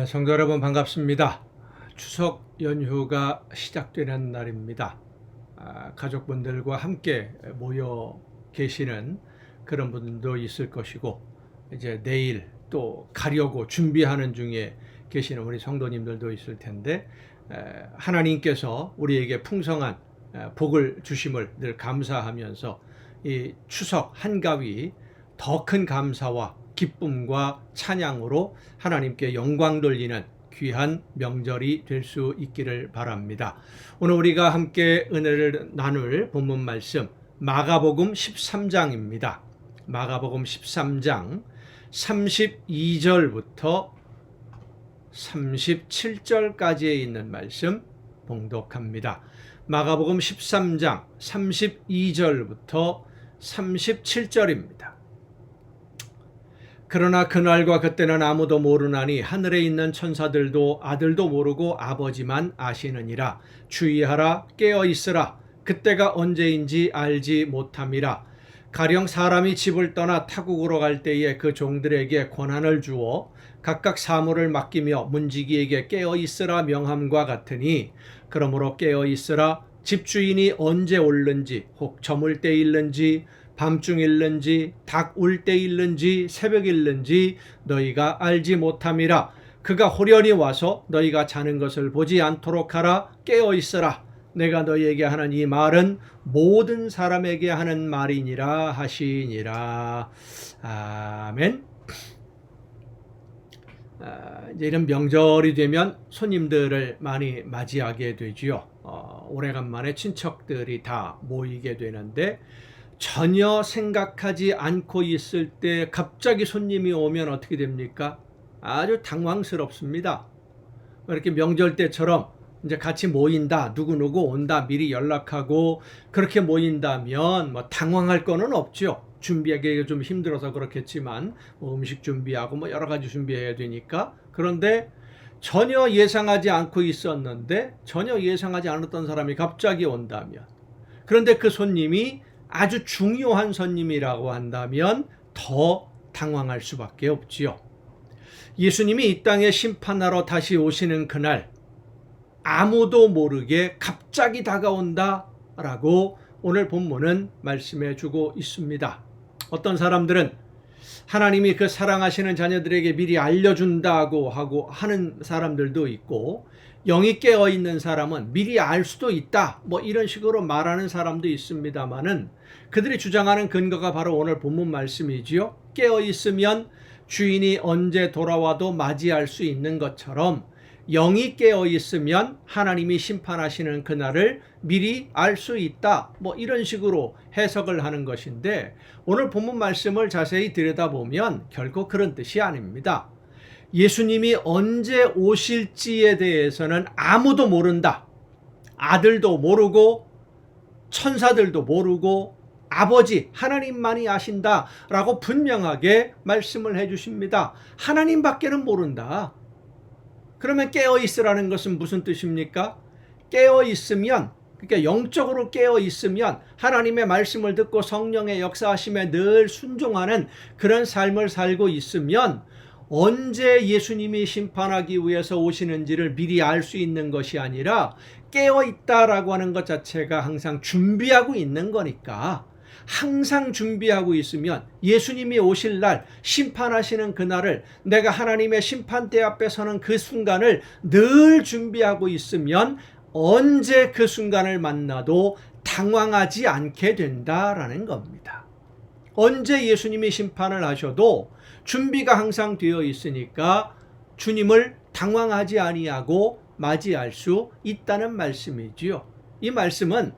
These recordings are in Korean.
성도 여러분 반갑습니다. 추석 연휴가 시작되는 날입니다. 가족분들과 함께 모여 계시는 그런 분도 있을 것이고, 이제 내일 또 가려고 준비하는 중에 계시는 우리 성도님들도 있을 텐데, 하나님께서 우리에게 풍성한 복을 주심을 늘 감사하면서 이 추석 한가위 더 큰 감사와 기쁨과 찬양으로 하나님께 영광 돌리는 귀한 명절이 될 수 있기를 바랍니다. 오늘 우리가 함께 은혜를 나눌 본문 말씀 마가복음 13장입니다. 마가복음 13장 32절부터 37절까지에 있는 말씀 봉독합니다. 마가복음 13장 32절부터 37절입니다. 그러나 그날과 그때는 아무도 모르나니 하늘에 있는 천사들도 아들도 모르고 아버지만 아시느니라. 주의하라, 깨어 있으라. 그때가 언제인지 알지 못함이라. 가령 사람이 집을 떠나 타국으로 갈 때에 그 종들에게 권한을 주어 각각 사물을 맡기며 문지기에게 깨어 있으라 명함과 같으니, 그러므로 깨어 있으라. 집주인이 언제 올는지, 혹 저물 때일는지 밤중일는지 닭 울 때일는지 새벽일는지 너희가 알지 못함이라. 그가 호련히 와서 너희가 자는 것을 보지 않도록 하라. 깨어 있으라. 내가 너희에게 하는 이 말은 모든 사람에게 하는 말이니라 하시니라. 아멘. 이제 이런 명절이 되면 손님들을 많이 맞이하게 되지요. 오래간만에 친척들이 다 모이게 되는데, 전혀 생각하지 않고 있을 때 갑자기 손님이 오면 어떻게 됩니까? 아주 당황스럽습니다. 이렇게 명절 때처럼 이제 같이 모인다, 누구누구 온다 미리 연락하고 그렇게 모인다면 뭐 당황할 거는 없죠. 준비하기가 좀 힘들어서 그렇겠지만 음식 준비하고 뭐 여러 가지 준비해야 되니까. 그런데 전혀 예상하지 않고 있었는데 전혀 예상하지 않았던 사람이 갑자기 온다면, 그런데 그 손님이 아주 중요한 손님이라고 한다면 더 당황할 수밖에 없지요. 예수님이 이 땅에 심판하러 다시 오시는 그날, 아무도 모르게 갑자기 다가온다라고 오늘 본문은 말씀해 주고 있습니다. 어떤 사람들은 하나님이 그 사랑하시는 자녀들에게 미리 알려준다고 하고 하는 사람들도 있고, 영이 깨어 있는 사람은 미리 알 수도 있다, 뭐 이런 식으로 말하는 사람도 있습니다만은, 그들이 주장하는 근거가 바로 오늘 본문 말씀이지요. 깨어 있으면 주인이 언제 돌아와도 맞이할 수 있는 것처럼, 영이 깨어 있으면 하나님이 심판하시는 그날을 미리 알 수 있다, 뭐 이런 식으로 해석을 하는 것인데, 오늘 본문 말씀을 자세히 들여다보면 결코 그런 뜻이 아닙니다. 예수님이 언제 오실지에 대해서는 아무도 모른다. 아들도 모르고 천사들도 모르고 아버지 하나님만이 아신다라고 분명하게 말씀을 해주십니다. 하나님밖에는 모른다. 그러면 깨어 있으라는 것은 무슨 뜻입니까? 깨어 있으면, 그러니까 영적으로 깨어 있으면 하나님의 말씀을 듣고 성령의 역사하심에 늘 순종하는 그런 삶을 살고 있으면 언제 예수님이 심판하기 위해서 오시는지를 미리 알 수 있는 것이 아니라, 깨어 있다라고 하는 것 자체가 항상 준비하고 있는 거니까, 항상 준비하고 있으면 예수님이 오실 날, 심판하시는 그날을, 내가 하나님의 심판대 앞에 서는 그 순간을 늘 준비하고 있으면 언제 그 순간을 만나도 당황하지 않게 된다라는 겁니다. 언제 예수님이 심판을 하셔도 준비가 항상 되어 있으니까 주님을 당황하지 아니하고 맞이할 수 있다는 말씀이지요. 이 말씀은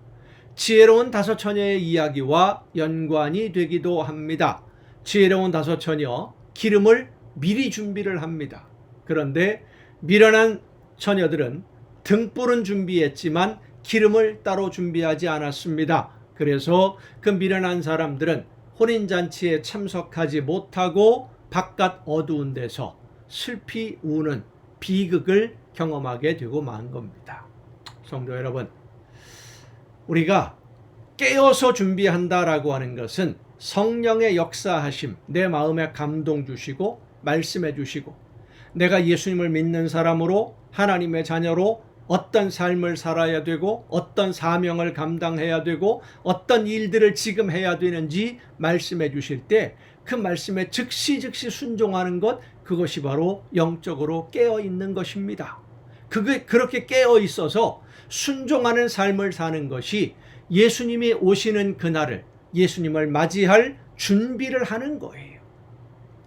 지혜로운 다섯 처녀의 이야기와 연관이 되기도 합니다. 지혜로운 다섯 처녀, 기름을 미리 준비를 합니다. 그런데 미련한 처녀들은 등불은 준비했지만 기름을 따로 준비하지 않았습니다. 그래서 그 미련한 사람들은 혼인잔치에 참석하지 못하고 바깥 어두운 데서 슬피 우는 비극을 경험하게 되고 만 겁니다. 성도 여러분, 우리가 깨어서 준비한다라고 하는 것은 성령의 역사하심, 내 마음에 감동 주시고 말씀해 주시고 내가 예수님을 믿는 사람으로 하나님의 자녀로 어떤 삶을 살아야 되고 어떤 사명을 감당해야 되고 어떤 일들을 지금 해야 되는지 말씀해 주실 때 그 말씀에 즉시 순종하는 것, 그것이 바로 영적으로 깨어 있는 것입니다. 그렇게 깨어 있어서 순종하는 삶을 사는 것이 예수님이 오시는 그날을, 예수님을 맞이할 준비를 하는 거예요.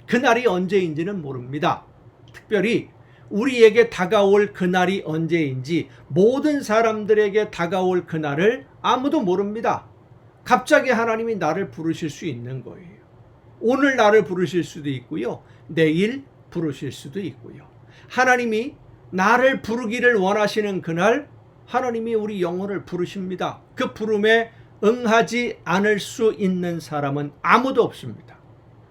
그날이 언제인지는 모릅니다. 특별히 우리에게 다가올 그날이 언제인지, 모든 사람들에게 다가올 그날을 아무도 모릅니다. 갑자기 하나님이 나를 부르실 수 있는 거예요. 오늘 나를 부르실 수도 있고요, 내일 부르실 수도 있고요. 하나님이 나를 부르기를 원하시는 그날 하나님이 우리 영혼을 부르십니다. 그 부름에 응하지 않을 수 있는 사람은 아무도 없습니다.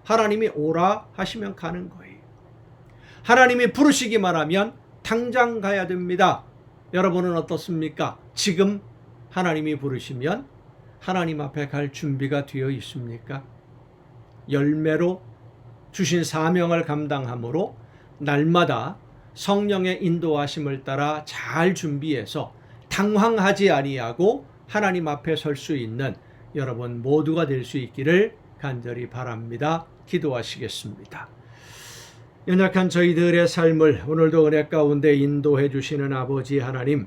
하나님이 오라 하시면 가는 거예요. 하나님이 부르시기만 하면 당장 가야 됩니다. 여러분은 어떻습니까? 지금 하나님이 부르시면 하나님 앞에 갈 준비가 되어 있습니까? 열매로 주신 사명을 감당함으로 날마다 성령의 인도하심을 따라 잘 준비해서 당황하지 아니하고 하나님 앞에 설 수 있는 여러분 모두가 될 수 있기를 간절히 바랍니다. 기도하시겠습니다. 연약한 저희들의 삶을 오늘도 은혜 가운데 인도해 주시는 아버지 하나님,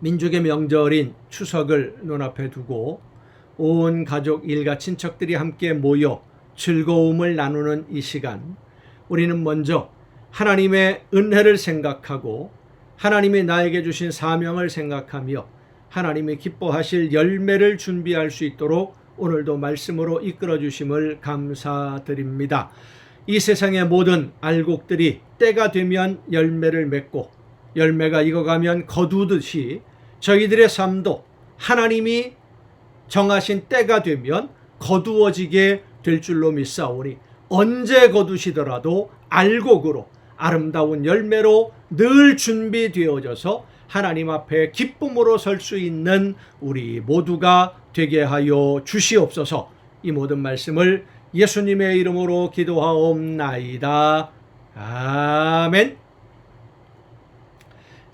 민족의 명절인 추석을 눈앞에 두고 온 가족, 일가, 친척들이 함께 모여 즐거움을 나누는 이 시간, 우리는 먼저 하나님의 은혜를 생각하고 하나님이 나에게 주신 사명을 생각하며 하나님이 기뻐하실 열매를 준비할 수 있도록 오늘도 말씀으로 이끌어 주심을 감사드립니다. 이 세상의 모든 알곡들이 때가 되면 열매를 맺고 열매가 익어가면 거두듯이 저희들의 삶도 하나님이 정하신 때가 되면 거두어지게 될 줄로 믿사오니 언제 거두시더라도 알곡으로 아름다운 열매로 늘 준비되어져서 하나님 앞에 기쁨으로 설 수 있는 우리 모두가 되게 하여 주시옵소서. 이 모든 말씀을 예수님의 이름으로 기도하옵나이다. 아멘.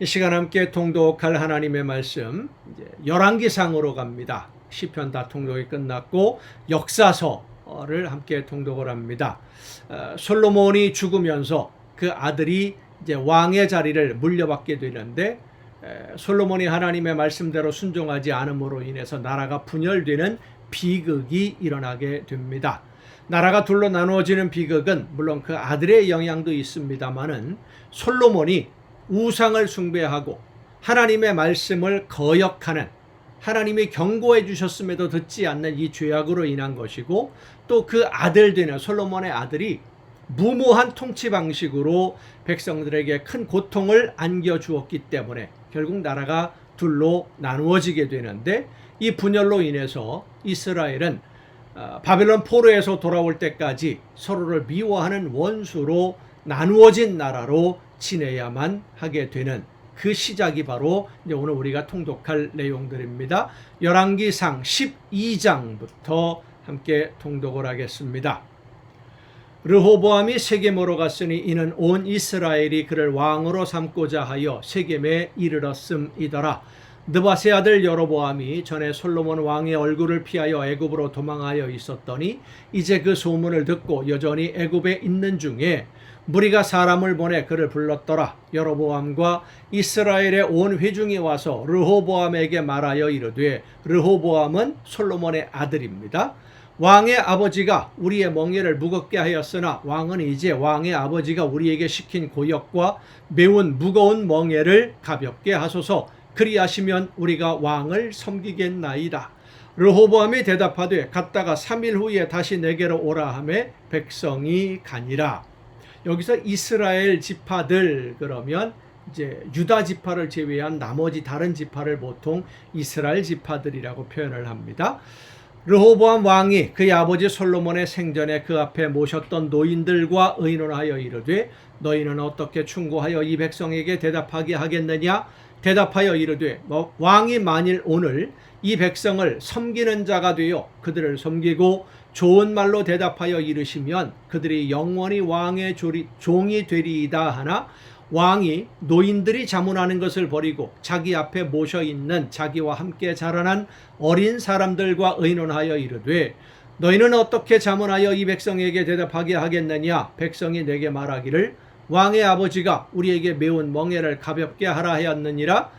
이 시간 함께 통독할 하나님의 말씀, 이제 열왕기상으로 갑니다. 시편 다 통독이 끝났고 역사서를 함께 통독을 합니다. 솔로몬이 죽으면서 그 아들이 이제 왕의 자리를 물려받게 되는데, 솔로몬이 하나님의 말씀대로 순종하지 않음으로 인해서 나라가 분열되는 비극이 일어나게 됩니다. 나라가 둘로 나누어지는 비극은 물론 그 아들의 영향도 있습니다만은 솔로몬이 우상을 숭배하고 하나님의 말씀을 거역하는, 하나님이 경고해 주셨음에도 듣지 않는 이 죄악으로 인한 것이고, 또 그 아들 되는 솔로몬의 아들이 무모한 통치 방식으로 백성들에게 큰 고통을 안겨주었기 때문에 결국 나라가 둘로 나누어지게 되는데, 이 분열로 인해서 이스라엘은 바벨론 포로에서 돌아올 때까지 서로를 미워하는 원수로 나누어진 나라로 지내야만 하게 되는 그 시작이 바로 이제 오늘 우리가 통독할 내용들입니다. 열왕기상 12장부터 함께 통독을 하겠습니다. 르호보암이 세겜으로 갔으니 이는 온 이스라엘이 그를 왕으로 삼고자 하여 세겜에 이르렀음이더라. 느밧의 아들 여로보암이 전에 솔로몬 왕의 얼굴을 피하여 애굽으로 도망하여 있었더니 이제 그 소문을 듣고 여전히 애굽에 있는 중에 무리가 사람을 보내 그를 불렀더라. 여로보암과 이스라엘의 온 회중이 와서 르호보암에게 말하여 이르되, 르호보암은 솔로몬의 아들입니다. 왕의 아버지가 우리의 멍에를 무겁게 하였으나 왕은 이제 왕의 아버지가 우리에게 시킨 고역과 매운 무거운 멍에를 가볍게 하소서. 그리하시면 우리가 왕을 섬기겠나이다. 르호보암이 대답하되 갔다가 3일 후에 다시 내게로 오라 하매 백성이 가니라. 여기서 이스라엘 지파들, 그러면 이제 유다 지파를 제외한 나머지 다른 지파를 보통 이스라엘 지파들이라고 표현을 합니다. 르호보암 왕이 그의 아버지 솔로몬의 생전에 그 앞에 모셨던 노인들과 의논하여 이르되, 너희는 어떻게 충고하여 이 백성에게 대답하게 하겠느냐? 대답하여 이르되, 왕이 만일 오늘 이 백성을 섬기는 자가 되어 그들을 섬기고 좋은 말로 대답하여 이르시면 그들이 영원히 왕의 종이 되리이다 하나 왕이 노인들이 자문하는 것을 버리고 자기 앞에 모셔 있는 자기와 함께 자라난 어린 사람들과 의논하여 이르되 너희는 어떻게 자문하여 이 백성에게 대답하게 하겠느냐? 백성이 내게 말하기를 왕의 아버지가 우리에게 매운 멍에를 가볍게 하라 하였느니라.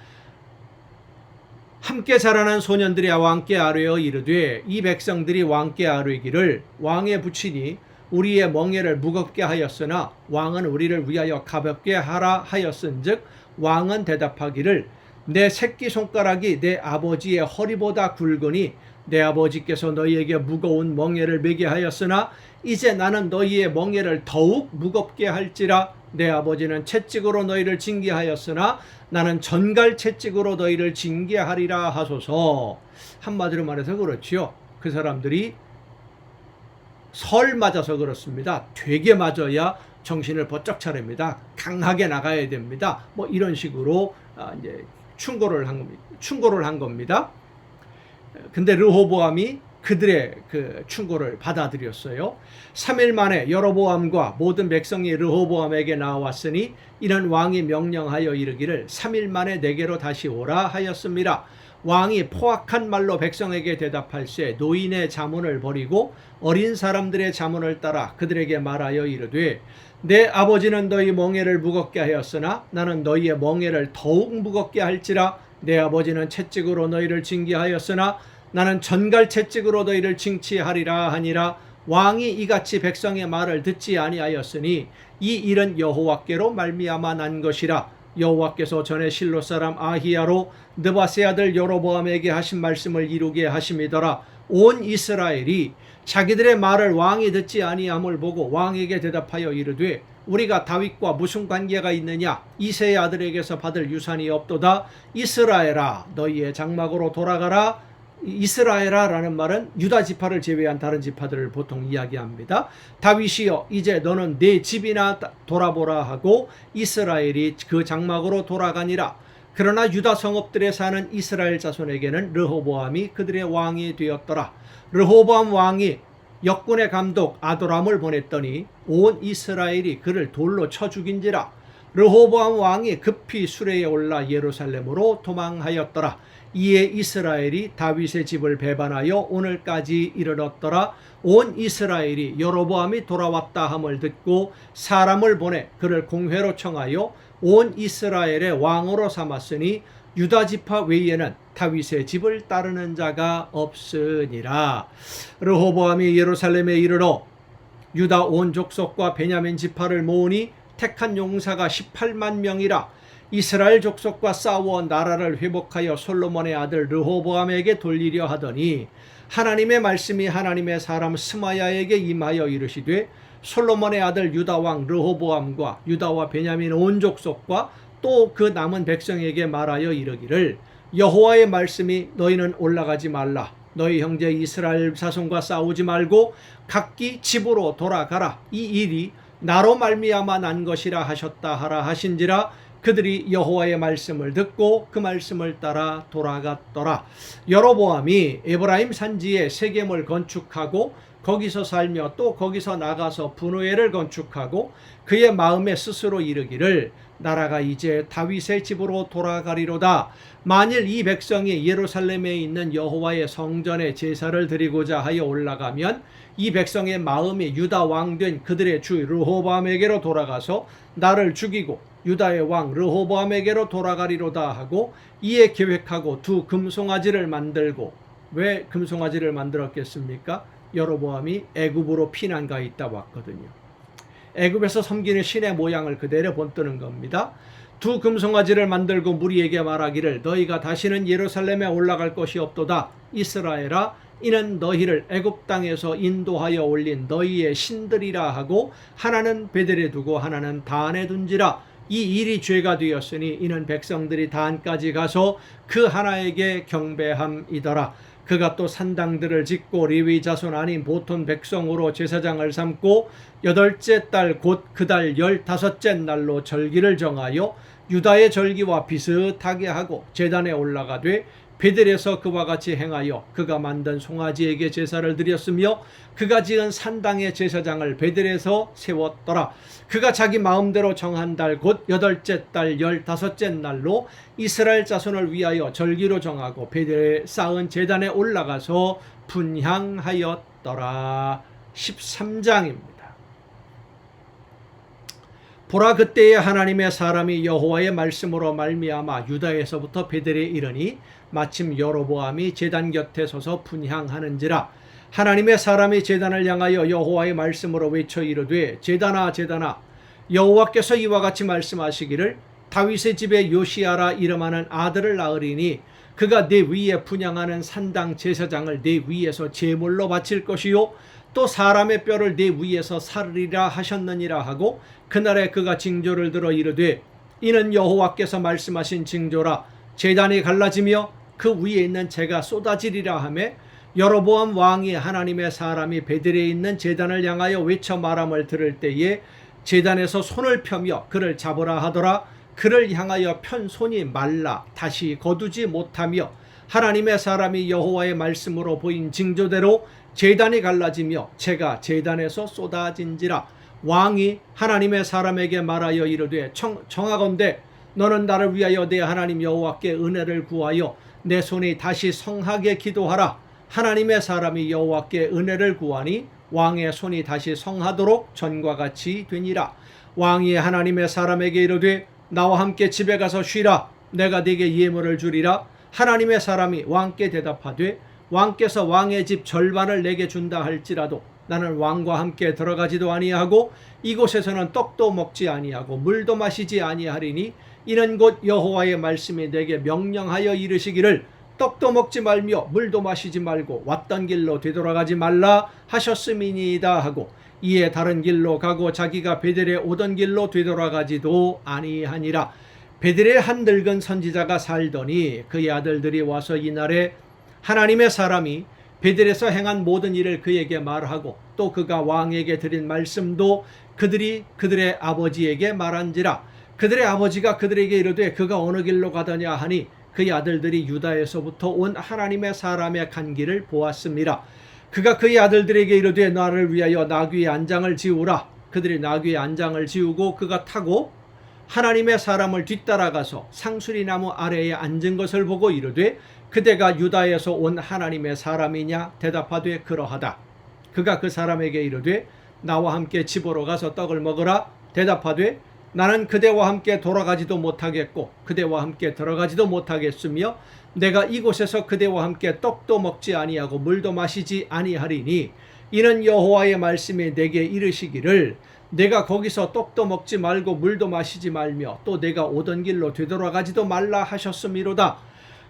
함께 자라난 소년들이 왕께 아뢰어 이르되 이 백성들이 왕께 아뢰기를 왕의 부친이 우리의 멍에를 무겁게 하였으나 왕은 우리를 위하여 가볍게 하라 하였은즉 왕은 대답하기를 내 새끼손가락이 내 아버지의 허리보다 굵으니 내 아버지께서 너희에게 무거운 멍에를 메게 하였으나 이제 나는 너희의 멍에를 더욱 무겁게 할지라. 내 아버지는 채찍으로 너희를 징계하였으나 나는 전갈 채찍으로 너희를 징계하리라 하소서. 한마디로 말해서 그렇지요. 그 사람들이 설 맞아서 그렇습니다. 되게 맞아야 정신을 번쩍 차립니다. 강하게 나가야 됩니다. 뭐 이런 식으로 이제 충고를 한 겁니다. 근데 르호보암이 그들의 그 충고를 받아들였어요. 3일 만에 여로보암과 모든 백성이 르호보암에게 나왔으니 이는 왕이 명령하여 이르기를 3일 만에 내게로 다시 오라 하였습니다. 왕이 포악한 말로 백성에게 대답할세 노인의 자문을 버리고 어린 사람들의 자문을 따라 그들에게 말하여 이르되 내 아버지는 너희 멍에를 무겁게 하였으나 나는 너희의 멍에를 더욱 무겁게 할지라. 내 아버지는 채찍으로 너희를 징계하였으나 나는 전갈 채찍으로 너희를 징치하리라 하니라. 왕이 이같이 백성의 말을 듣지 아니하였으니 이 일은 여호와께로 말미암아 난 것이라. 여호와께서 전에 실로 사람 아히야로 느바세 아들 여로보암에게 하신 말씀을 이루게 하심이더라. 온 이스라엘이 자기들의 말을 왕이 듣지 아니함을 보고 왕에게 대답하여 이르되 우리가 다윗과 무슨 관계가 있느냐? 이새의 아들에게서 받을 유산이 없도다. 이스라엘아 너희의 장막으로 돌아가라. 이스라엘아 라는 말은 유다 지파를 제외한 다른 지파들을 보통 이야기합니다. 다윗이여 이제 너는 네 집이나 돌아보라 하고 이스라엘이 그 장막으로 돌아가니라. 그러나 유다 성읍들에 사는 이스라엘 자손에게는 르호보암이 그들의 왕이 되었더라. 르호보암 왕이 역군의 감독 아도람을 보냈더니 온 이스라엘이 그를 돌로 쳐 죽인지라. 르호보암 왕이 급히 수레에 올라 예루살렘으로 도망하였더라. 이에 이스라엘이 다윗의 집을 배반하여 오늘까지 이르렀더라. 온 이스라엘이 여로보암이 돌아왔다 함을 듣고 사람을 보내 그를 공회로 청하여 온 이스라엘의 왕으로 삼았으니 유다 지파 외에는 다윗의 집을 따르는 자가 없으니라. 르호보암이 예루살렘에 이르러 유다 온 족속과 베냐민 지파를 모으니 택한 용사가 18만 명이라. 이스라엘 족속과 싸워 나라를 회복하여 솔로몬의 아들 르호보암에게 돌리려 하더니 하나님의 말씀이 하나님의 사람 스마야에게 임하여 이르시되 솔로몬의 아들 유다 왕 르호보암과 유다와 베냐민 온 족속과 또 그 남은 백성에게 말하여 이르기를 여호와의 말씀이 너희는 올라가지 말라. 너희 형제 이스라엘 자손과 싸우지 말고 각기 집으로 돌아가라. 이 일이 나로 말미암아 난 것이라 하셨다 하라 하신지라. 그들이 여호와의 말씀을 듣고 그 말씀을 따라 돌아갔더라. 여로보암이 에브라임 산지에 세겜을 건축하고 거기서 살며 또 거기서 나가서 분우엘을 건축하고 그의 마음에 스스로 이르기를 나라가 이제 다윗의 집으로 돌아가리로다. 만일 이 백성이 예루살렘에 있는 여호와의 성전에 제사를 드리고자 하여 올라가면 이 백성의 마음이 유다 왕된 그들의 주 르호보암에게로 돌아가서 나를 죽이고 유다의 왕 르호보암에게로 돌아가리로다 하고 이에 계획하고 두 금송아지를 만들고. 왜 금송아지를 만들었겠습니까? 여로보암이 애굽으로 피난가 있다 왔거든요. 애굽에서 섬기는 신의 모양을 그대로 본뜨는 겁니다. 두 금송아지를 만들고 무리에게 말하기를 너희가 다시는 예루살렘에 올라갈 것이 없도다. 이스라엘아 이는 너희를 애굽 땅에서 인도하여 올린 너희의 신들이라 하고 하나는 베델에 두고 하나는 단에 둔지라. 이 일이 죄가 되었으니 이는 백성들이 단까지 가서 그 하나에게 경배함이더라. 그가 또 산당들을 짓고 레위 자손 아닌 보통 백성으로 제사장을 삼고 8째 달 곧 그 달 15째 날로 절기를 정하여 유다의 절기와 비슷하게 하고 제단에 올라가되 베델에서 그와 같이 행하여 그가 만든 송아지에게 제사를 드렸으며 그가 지은 산당의 제사장을 베델에서 세웠더라. 그가 자기 마음대로 정한 달 곧 8째 달 15째 날로 이스라엘 자손을 위하여 절기로 정하고 베델에 쌓은 제단에 올라가서 분향하였더라. 13장입니다. 보라, 그때에 하나님의 사람이 여호와의 말씀으로 말미암아 유다에서부터 베델에 이르니 마침 여로보암이 제단 곁에 서서 분향하는지라. 하나님의 사람이 제단을 향하여 여호와의 말씀으로 외쳐 이르되 제단아 제단아, 여호와께서 이와 같이 말씀하시기를 다윗의 집에 요시아라 이름하는 아들을 낳으리니 그가 내 위에 분향하는 산당 제사장을 내 위에서 제물로 바칠 것이요 또 사람의 뼈를 내 위에서 사르리라 하셨느니라 하고 그날에 그가 징조를 들어 이르되 이는 여호와께서 말씀하신 징조라. 제단이 갈라지며 그 위에 있는 재가 쏟아지리라 하매 여로보암 왕이 하나님의 사람이 베델에 있는 제단을 향하여 외쳐 말함을 들을 때에 제단에서 손을 펴며 그를 잡으라 하더라. 그를 향하여 편 손이 말라 다시 거두지 못하며 하나님의 사람이 여호와의 말씀으로 보인 징조대로 제단이 갈라지며 재가 제단에서 쏟아진지라. 왕이 하나님의 사람에게 말하여 이르되 청하건대 너는 나를 위하여 내 하나님 여호와께 은혜를 구하여 내 손이 다시 성하게 기도하라. 하나님의 사람이 여호와께 은혜를 구하니 왕의 손이 다시 성하도록 전과 같이 되니라. 왕이 하나님의 사람에게 이르되 나와 함께 집에 가서 쉬라. 내가 네게 예물을 주리라. 하나님의 사람이 왕께 대답하되 왕께서 왕의 집 절반을 내게 준다 할지라도 나는 왕과 함께 들어가지도 아니하고 이곳에서는 떡도 먹지 아니하고 물도 마시지 아니하리니 이는 곧 여호와의 말씀이 내게 명령하여 이르시기를 떡도 먹지 말며 물도 마시지 말고 왔던 길로 되돌아가지 말라 하셨음이니이다 하고 이에 다른 길로 가고 자기가 베델에 오던 길로 되돌아가지도 아니하니라. 베델에 한 늙은 선지자가 살더니 그의 아들들이 와서 이날에 하나님의 사람이 베델에서 행한 모든 일을 그에게 말하고 또 그가 왕에게 드린 말씀도 그들이 그들의 아버지에게 말한지라. 그들의 아버지가 그들에게 이르되 그가 어느 길로 가더냐 하니 그의 아들들이 유다에서부터 온 하나님의 사람의 간 길을 보았습니다. 그가 그의 아들들에게 이르되 나를 위하여 나귀의 안장을 지우라. 그들이 나귀의 안장을 지우고 그가 타고 하나님의 사람을 뒤따라가서 상수리 나무 아래에 앉은 것을 보고 이르되 그대가 유다에서 온 하나님의 사람이냐 대답하되 그러하다. 그가 그 사람에게 이르되 나와 함께 집으로 가서 떡을 먹으라. 대답하되 나는 그대와 함께 돌아가지도 못하겠고 그대와 함께 들어가지도 못하겠으며 내가 이곳에서 그대와 함께 떡도 먹지 아니하고 물도 마시지 아니하리니 이는 여호와의 말씀이 내게 이르시기를 내가 거기서 떡도 먹지 말고 물도 마시지 말며 또 내가 오던 길로 되돌아가지도 말라 하셨음이로다.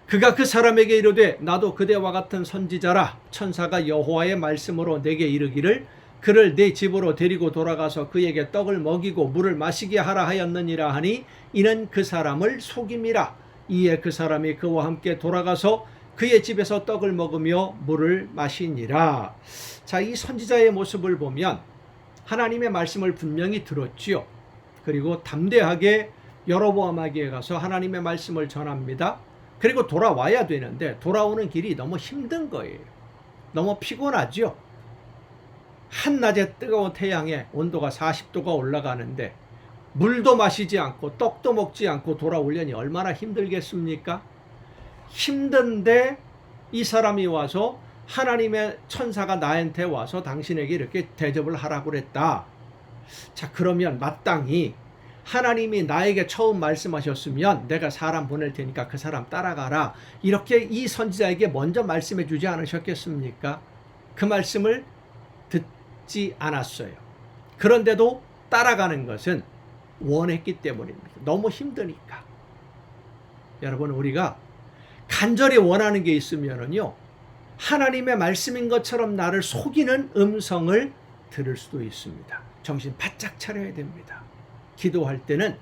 그가 그 사람에게 이르되 나도 그대와 같은 선지자라. 천사가 여호와의 말씀으로 내게 이르기를 그를 내 집으로 데리고 돌아가서 그에게 떡을 먹이고 물을 마시게 하라 하였느니라 하니 이는 그 사람을 속임이라. 이에 그 사람이 그와 함께 돌아가서 그의 집에서 떡을 먹으며 물을 마시니라. 자, 이 선지자의 모습을 보면 하나님의 말씀을 분명히 들었지요. 그리고 담대하게 여로보암에게 가서 하나님의 말씀을 전합니다. 그리고 돌아와야 되는데 돌아오는 길이 너무 힘든 거예요. 너무 피곤하죠. 한낮에 뜨거운 태양에 온도가 40도가 올라가는데 물도 마시지 않고 떡도 먹지 않고 돌아오려니 얼마나 힘들겠습니까? 힘든데 이 사람이 와서 하나님의 천사가 나한테 와서 당신에게 이렇게 대접을 하라고 그랬다. 자, 그러면 마땅히 하나님이 나에게 처음 말씀하셨으면 내가 사람 보낼 테니까 그 사람 따라가라. 이렇게 이 선지자에게 먼저 말씀해 주지 않으셨겠습니까? 그 말씀을 듣지 않았어요. 그런데도 따라가는 것은 원했기 때문입니다. 너무 힘드니까. 여러분, 우리가 간절히 원하는 게 있으면은요, 하나님의 말씀인 것처럼 나를 속이는 음성을 들을 수도 있습니다. 정신 바짝 차려야 됩니다. 기도할 때는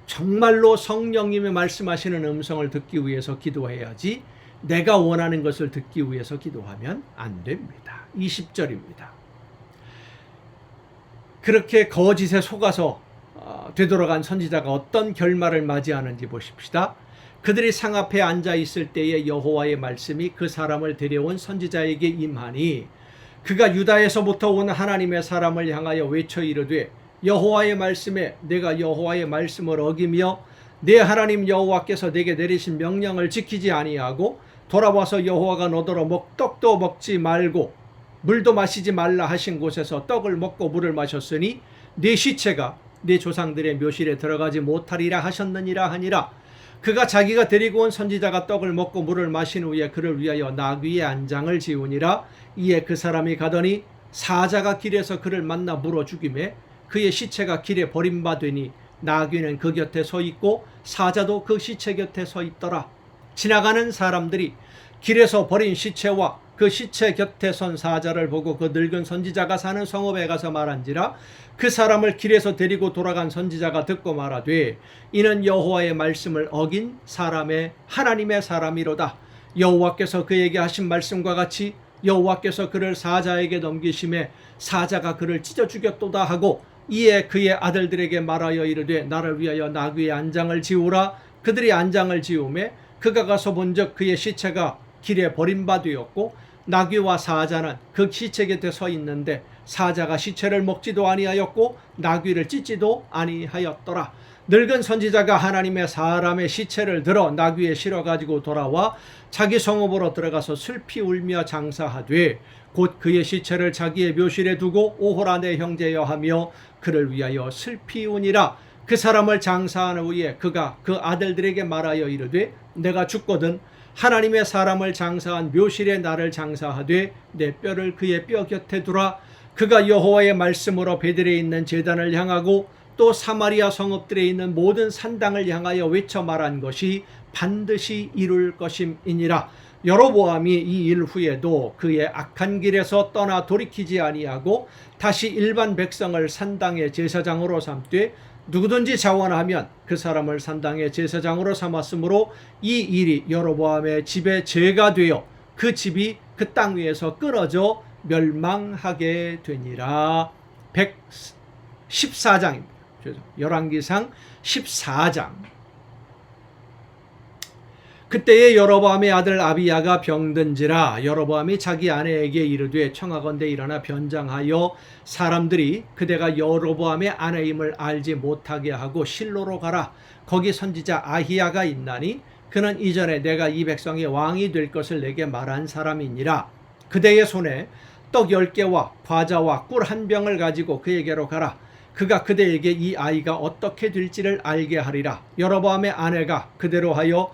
정말로 성령님이 말씀하시는 음성을 듣기 위해서 기도해야지 내가 원하는 것을 듣기 위해서 기도하면 안 됩니다. 20절입니다. 그렇게 거짓에 속아서 되돌아간 선지자가 어떤 결말을 맞이하는지 보십시다. 그들이 상 앞에 앉아 있을 때에 여호와의 말씀이 그 사람을 데려온 선지자에게 임하니 그가 유다에서부터 온 하나님의 사람을 향하여 외쳐 이르되 여호와의 말씀에 내가 여호와의 말씀을 어기며 내 하나님 여호와께서 내게 내리신 명령을 지키지 아니하고 돌아와서 여호와가 너더러 떡도 먹지 말고 물도 마시지 말라 하신 곳에서 떡을 먹고 물을 마셨으니 네 시체가 네 조상들의 묘실에 들어가지 못하리라 하셨느니라 하니라. 그가 자기가 데리고 온 선지자가 떡을 먹고 물을 마신 후에 그를 위하여 나귀의 안장을 지우니라. 이에 그 사람이 가더니 사자가 길에서 그를 만나 물어 죽이매 그의 시체가 길에 버림받으니 나귀는 그 곁에 서 있고 사자도 그 시체 곁에 서 있더라. 지나가는 사람들이 길에서 버린 시체와 그 시체 곁에 선 사자를 보고 그 늙은 선지자가 사는 성읍에 가서 말한지라. 그 사람을 길에서 데리고 돌아간 선지자가 듣고 말하되 이는 여호와의 말씀을 어긴 사람의 하나님의 사람이로다. 여호와께서 그에게 하신 말씀과 같이 여호와께서 그를 사자에게 넘기심에 사자가 그를 찢어 죽였도다 하고 이에 그의 아들들에게 말하여 이르되 나를 위하여 나귀의 안장을 지우라. 그들이 안장을 지우매 그가 가서 본즉 그의 시체가 길에 버림받으었고 나귀와 사자는 그 시체 곁에 서 있는데 사자가 시체를 먹지도 아니하였고 나귀를 찢지도 아니하였더라. 늙은 선지자가 하나님의 사람의 시체를 들어 나귀에 실어 가지고 돌아와 자기 성읍으로 들어가서 슬피 울며 장사하되 곧 그의 시체를 자기의 묘실에 두고 오호라 내 형제여 하며 그를 위하여 슬피 우니라. 그 사람을 장사한 후에 그가 그 아들들에게 말하여 이르되 내가 죽거든 하나님의 사람을 장사한 묘실에 나를 장사하되 내 뼈를 그의 뼈 곁에 두라. 그가 여호와의 말씀으로 베들에 있는 제단을 향하고 또 사마리아 성읍들에 있는 모든 산당을 향하여 외쳐 말한 것이 반드시 이룰 것임이니라. 여로보암이 이 일 후에도 그의 악한 길에서 떠나 돌이키지 아니하고 다시 일반 백성을 산당의 제사장으로 삼되 누구든지 자원하면 그 사람을 산당의 제사장으로 삼았으므로 이 일이 여로보암의 집에 죄가 되어 그 집이 그 땅 위에서 끊어져 멸망하게 되니라. 114장입니다. 열왕기상 14장. 그때에 여로보암의 아들 아비야가 병든지라. 여로보암이 자기 아내에게 이르되 청하건대 일어나 변장하여 사람들이 그대가 여로보암의 아내임을 알지 못하게 하고 실로로 가라. 거기 선지자 아히야가 있나니 그는 이전에 내가 이 백성의 왕이 될 것을 내게 말한 사람이니라. 그대의 손에 떡 10개와 과자와 꿀 1병을 가지고 그에게로 가라. 그가 그대에게 이 아이가 어떻게 될지를 알게 하리라. 여로보암의 아내가 그대로 하여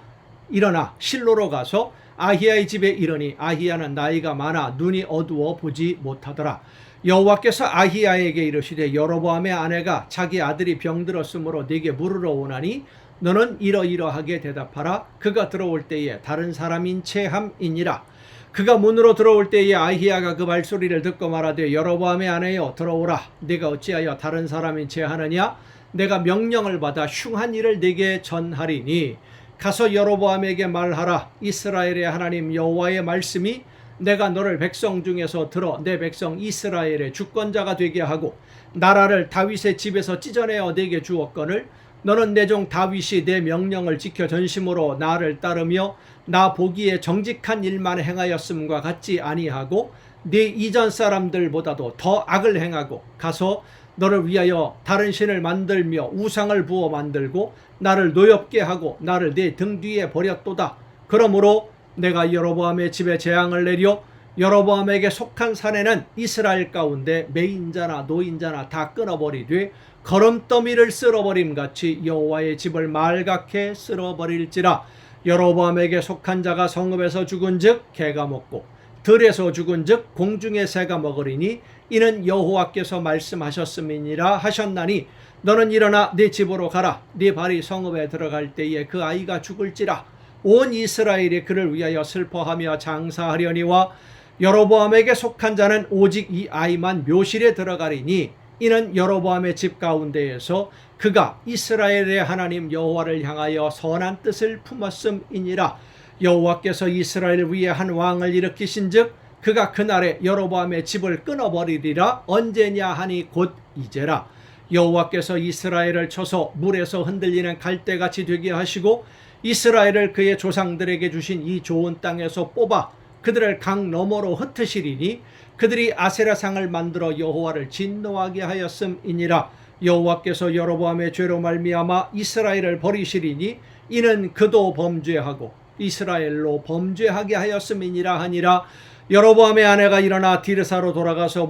일어나 실로로 가서 아히야의 집에 이르니 아히야는 나이가 많아 눈이 어두워 보지 못하더라. 여호와께서 아히야에게 이르시되 여로보암의 아내가 자기 아들이 병들었으므로 네게 물으러 오나니 너는 이러이러하게 대답하라. 그가 들어올 때에 다른 사람인 체함이니라. 그가 문으로 들어올 때에 아히야가 그 말소리를 듣고 말하되 여로보암의 아내여 들어오라. 네가 어찌하여 다른 사람인 체하느냐. 내가 명령을 받아 흉한 일을 네게 전하리니 가서 여로보암에게 말하라. 이스라엘의 하나님 여호와의 말씀이 내가 너를 백성 중에서 들어 내 백성 이스라엘의 주권자가 되게 하고 나라를 다윗의 집에서 찢어내어 내게 주었거늘 너는 내 종 다윗이 내 명령을 지켜 전심으로 나를 따르며 나 보기에 정직한 일만 행하였음과 같지 아니하고 네 이전 사람들보다도 더 악을 행하고 가서 너를 위하여 다른 신을 만들며 우상을 부어 만들고 나를 노엽게 하고 나를 네 등 뒤에 버렸도다. 그러므로 내가 여로보암의 집에 재앙을 내려 여로보암에게 속한 산에는 이스라엘 가운데 매인자나 노인자나 다 끊어버리되 거름더미를 쓸어버림같이 여호와의 집을 말갛게 쓸어버릴지라. 여로보암에게 속한 자가 성읍에서 죽은즉 개가 먹고 들에서 죽은즉 공중의 새가 먹으리니 이는 여호와께서 말씀하셨음이니라 하셨나니 너는 일어나 네 집으로 가라. 네 발이 성읍에 들어갈 때에 그 아이가 죽을지라. 온 이스라엘이 그를 위하여 슬퍼하며 장사하려니와 여로보암에게 속한 자는 오직 이 아이만 묘실에 들어가리니 이는 여로보암의 집 가운데에서 그가 이스라엘의 하나님 여호와를 향하여 선한 뜻을 품었음이니라. 여호와께서 이스라엘 위에 한 왕을 일으키신즉 그가 그날에 여로보암의 집을 끊어버리리라. 언제냐 하니 곧 이제라. 여호와께서 이스라엘을 쳐서 물에서 흔들리는 갈대같이 되게 하시고 이스라엘을 그의 조상들에게 주신 이 좋은 땅에서 뽑아 그들을 강 너머로 흩으시리니 그들이 아세라상을 만들어 여호와를 진노하게 하였음이니라. 여호와께서 여로보암의 죄로 말미암아 이스라엘을 버리시리니 이는 그도 범죄하고 이스라엘로 범죄하게 하였음이니라 하니라. 여로보암의 아내가 일어나 디르사로 돌아가서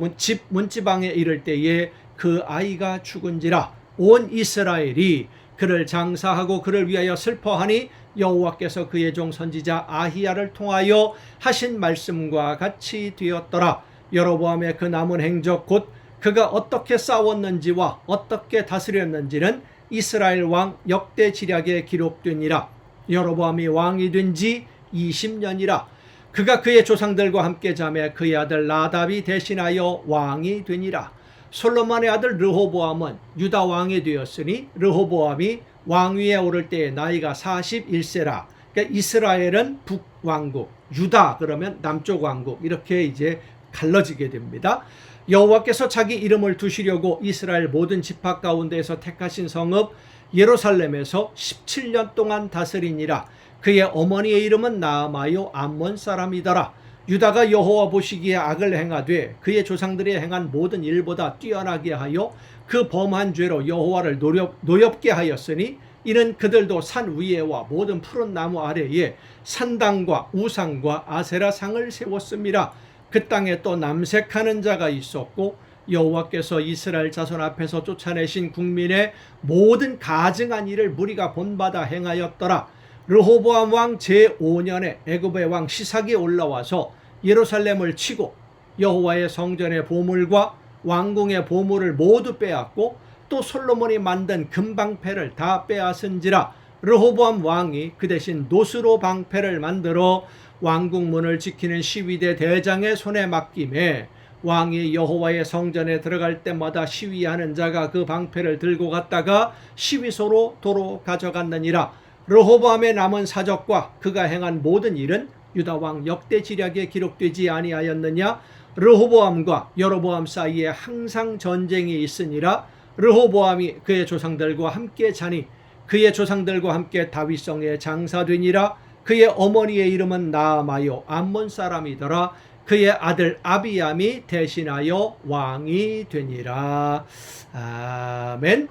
문지방에 이를 때에 그 아이가 죽은지라. 온 이스라엘이 그를 장사하고 그를 위하여 슬퍼하니 여호와께서 그의 종 선지자 아히야를 통하여 하신 말씀과 같이 되었더라. 여로보암의 그 남은 행적 곧 그가 어떻게 싸웠는지와 어떻게 다스렸는지는 이스라엘 왕 역대 지략에 기록되니라. 여로보암이 왕이 된 지 20년이라. 그가 그의 조상들과 함께 자매 그의 아들 나답이 대신하여 왕이 되니라. 솔로몬의 아들 르호보암은 유다 왕이 되었으니 르호보암이 왕위에 오를 때의 나이가 41세라. 그러니까 이스라엘은 북왕국, 유다 그러면 남쪽 왕국 이렇게 이제 갈라지게 됩니다. 여호와께서 자기 이름을 두시려고 이스라엘 모든 지파 가운데에서 택하신 성읍 예루살렘에서 17년 동안 다스리니라. 그의 어머니의 이름은 나아마요 암몬 사람이더라. 유다가 여호와 보시기에 악을 행하되 그의 조상들이 행한 모든 일보다 뛰어나게 하여 그 범한 죄로 여호와를 노엽게 하였으니 이는 그들도 산 위에와 모든 푸른 나무 아래에 산당과 우상과 아세라상을 세웠음이라. 그 땅에 또 남색하는 자가 있었고 여호와께서 이스라엘 자손 앞에서 쫓아내신 국민의 모든 가증한 일을 무리가 본받아 행하였더라. 르호보암 왕 제5년에 애굽의 왕 시삭이 올라와서 예루살렘을 치고 여호와의 성전의 보물과 왕궁의 보물을 모두 빼앗고 또 솔로몬이 만든 금방패를 다 빼앗은지라. 르호보암 왕이 그 대신 노스로 방패를 만들어 왕궁 문을 지키는 시위대 대장의 손에 맡김에 왕이 여호와의 성전에 들어갈 때마다 시위하는 자가 그 방패를 들고 갔다가 시위소로 도로 가져갔느니라. 르호보암의 남은 사적과 그가 행한 모든 일은 유다 왕 역대 지략에 기록되지 아니하였느냐. 르호보암과 여로보암 사이에 항상 전쟁이 있으니라. 르호보암이 그의 조상들과 함께 자니 그의 조상들과 함께 다윗성에 장사되니라. 그의 어머니의 이름은 나아마요 암몬 사람이더라. 그의 아들 아비암이 대신하여 왕이 되니라. 아멘.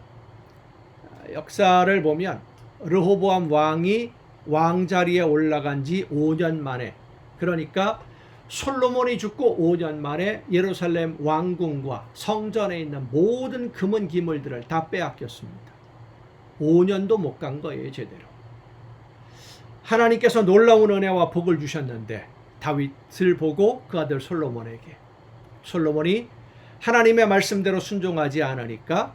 역사를 보면 르호보암 왕이 왕자리에 올라간 지 5년 만에, 그러니까 솔로몬이 죽고 5년 만에 예루살렘 왕궁과 성전에 있는 모든 금은 기물들을 다 빼앗겼습니다. 5년도 못 간 거예요, 제대로. 하나님께서 놀라운 은혜와 복을 주셨는데 다윗을 보고 그 아들 솔로몬이 하나님의 말씀대로 순종하지 않으니까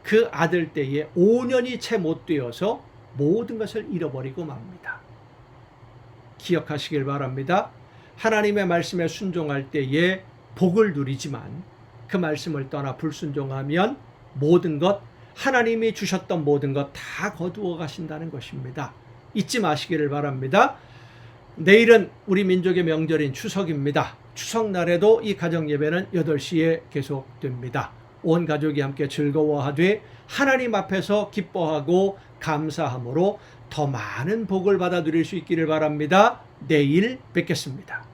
그 아들 때에 5년이 채 못 되어서 모든 것을 잃어버리고 맙니다. 기억하시길 바랍니다. 하나님의 말씀에 순종할 때에 복을 누리지만 그 말씀을 떠나 불순종하면 모든 것, 하나님이 주셨던 모든 것 다 거두어 가신다는 것입니다. 잊지 마시기를 바랍니다. 내일은 우리 민족의 명절인 추석입니다. 추석날에도 이 가정예배는 8시에 계속됩니다. 온 가족이 함께 즐거워하되 하나님 앞에서 기뻐하고 감사함으로 더 많은 복을 받아 누릴 수 있기를 바랍니다. 내일 뵙겠습니다.